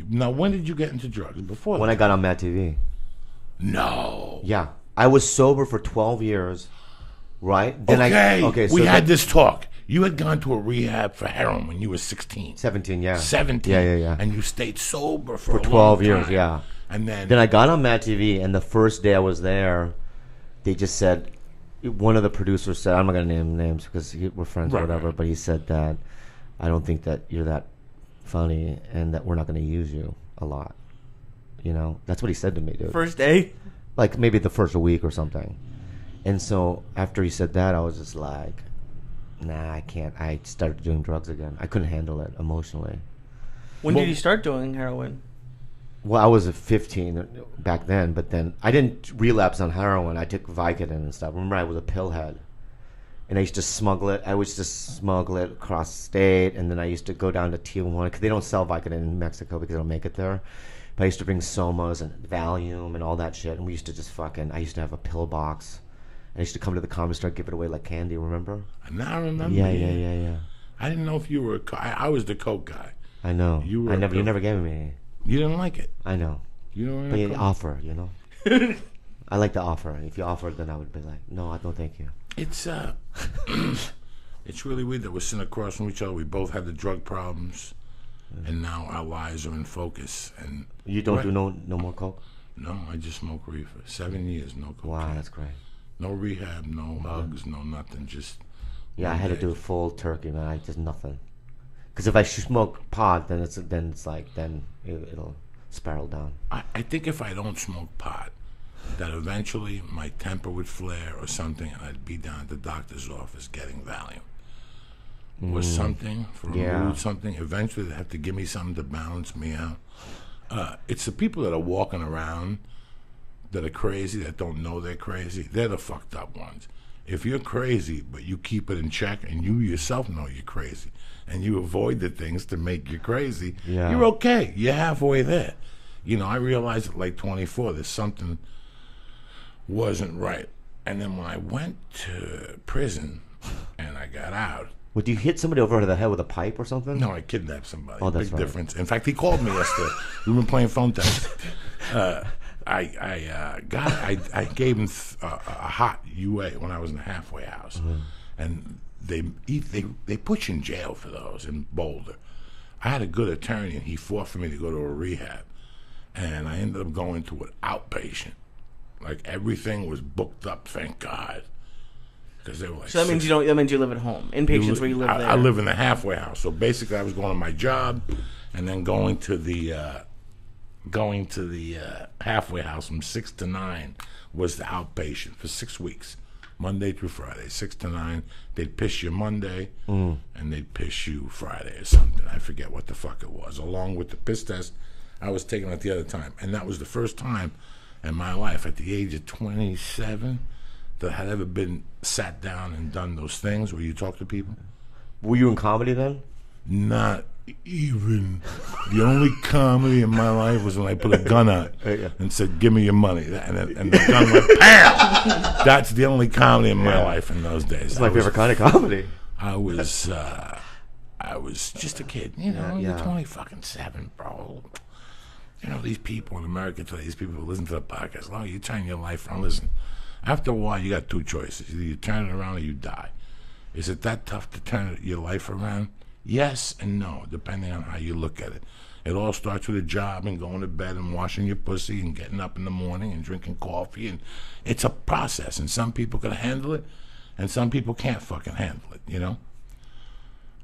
Now, when did you get into drugs? Before When that? I got on Mad TV. No. Yeah. I was sober for 12 years, right? Then So we had this talk. You had gone to a rehab for heroin when you were 16. 17, yeah. 17. Yeah. And you stayed sober for a 12 long years, time. yeah. And then I got on Mad TV, and the first day I was there, they just said, one of the producers said, I'm not going to name names because we're friends or whatever, but he said that, I don't think that you're that funny and that we're not going to use you a lot. You know? That's what he said to me, dude. First day? Like maybe the first week or something. And so after he said that, I was just like, nah, I can't. I started doing drugs again. I couldn't handle it emotionally. When did you start doing heroin? Well, I was 15 back then, but then I didn't relapse on heroin. I took Vicodin and stuff. Remember, I was a pillhead. And I used to smuggle it. I would just smuggle it across state, and then I used to go down to Tijuana, because they don't sell Vicodin in Mexico because they don't make it there. But I used to bring Somas and Valium and all that shit, and we used to just I used to have a pill box. I used to come to the comedy store and give it away like candy, remember? Now I remember. Yeah. I didn't know if you were I was the coke guy. I know. You never gave me. You didn't like it. I know. You don't. But you offer, you know. I like to offer. If you offered, then I would be like, no, I don't, thank you. It's it's really weird that we're sitting across from each other. We both had the drug problems, and now our lives are in focus. And you don't do no more coke? No, I just smoke reefer. 7 years, no cocaine. Wow, that's great. No rehab, no hugs, no nothing. Just I had to do full turkey, man. I just nothing. Because if I smoke pot, then it'll spiral down. I think if I don't smoke pot, that eventually my temper would flare or something, and I'd be down at the doctor's office getting Valium or something for a mood, something. Eventually, they have to give me something to balance me out. It's the people that are walking around that are crazy, that don't know they're crazy. They're the fucked up ones. If you're crazy, but you keep it in check, and you yourself know you're crazy, and you avoid the things to make you crazy, you're okay. You're halfway there. You know, I realized at like 24, there's something wasn't right. And then when I went to prison and I got out. Would you hit somebody over the head with a pipe or something? No, I kidnapped somebody. Oh, that's Big difference. In fact, he called me yesterday. We've been playing phone tag. I gave him a hot UA when I was in the halfway house, and they put you in jail for those in Boulder. I had a good attorney, and he fought for me to go to a rehab, and I ended up going to an outpatient. Like everything was booked up, thank God, because they were like. So that means you don't. That means you live at home. Inpatient's where you live there. I live in the halfway house, so basically I was going to my job, and then going to the halfway house from 6 to 9 was the outpatient for 6 weeks, Monday through Friday, 6 to 9. They'd piss you Monday, and they'd piss you Friday or something. I forget what the fuck it was. Along with the piss test, I was taking it the other time, and that was the first time in my life at the age of 27 that I had ever been sat down and done those things where you talk to people. Were you in comedy then? Not even. The only comedy in my life was when I put a gun out and said, "Give me your money," and the gun went bam. That's the only comedy in my life in those days. It's my favorite kind of comedy. I was just a kid, you know. You're 27, bro. You know, these people in America today, these people who listen to the podcast, oh, you turn your life around. Listen, after a while, you got two choices. Either you turn it around or you die. Is it that tough to turn your life around? Yes and no, depending on how you look at it. It all starts with a job and going to bed and washing your pussy and getting up in the morning and drinking coffee. And it's a process, and some people can handle it, and some people can't fucking handle it, you know?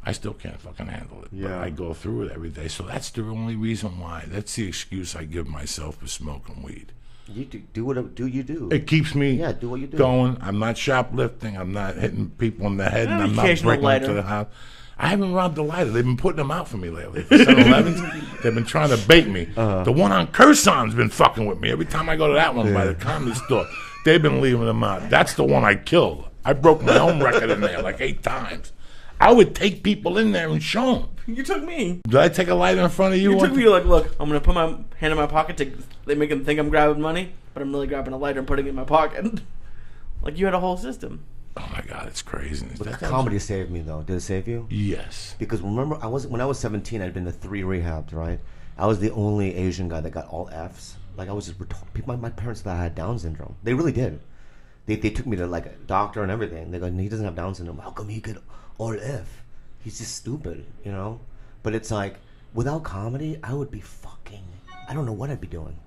I still can't fucking handle it, but I go through it every day. So that's the only reason why. That's the excuse I give myself for smoking weed. You do what you do. It keeps me do what you do. going. I'm not shoplifting. I'm not hitting people in the head, and I'm not breaking into the house. I haven't robbed a lighter. They've been putting them out for me lately. For 7-Elevens, they've been trying to bait me. The one on Curzon's been fucking with me. Every time I go to that one by the comedy store, they've been leaving them out. That's the one I killed. I broke my own record in there like 8 times. I would take people in there and show them. You took me. Did I take a lighter in front of you? You took me. You're like, look, I'm going to put my hand in my pocket. They make them think I'm grabbing money, but I'm really grabbing a lighter and putting it in my pocket. Like, you had a whole system. Oh, my God, it's crazy. But comedy saved me, though. Did it save you? Yes. Because remember, when I was 17, I'd been to 3 rehabs, right? I was the only Asian guy that got all Fs. Like I was just my parents thought I had Down syndrome. They really did. They took me to like a doctor and everything. They go, he doesn't have Down syndrome. How come he get all F? He's just stupid, you know. But it's like without comedy, I would be fucking. I don't know what I'd be doing.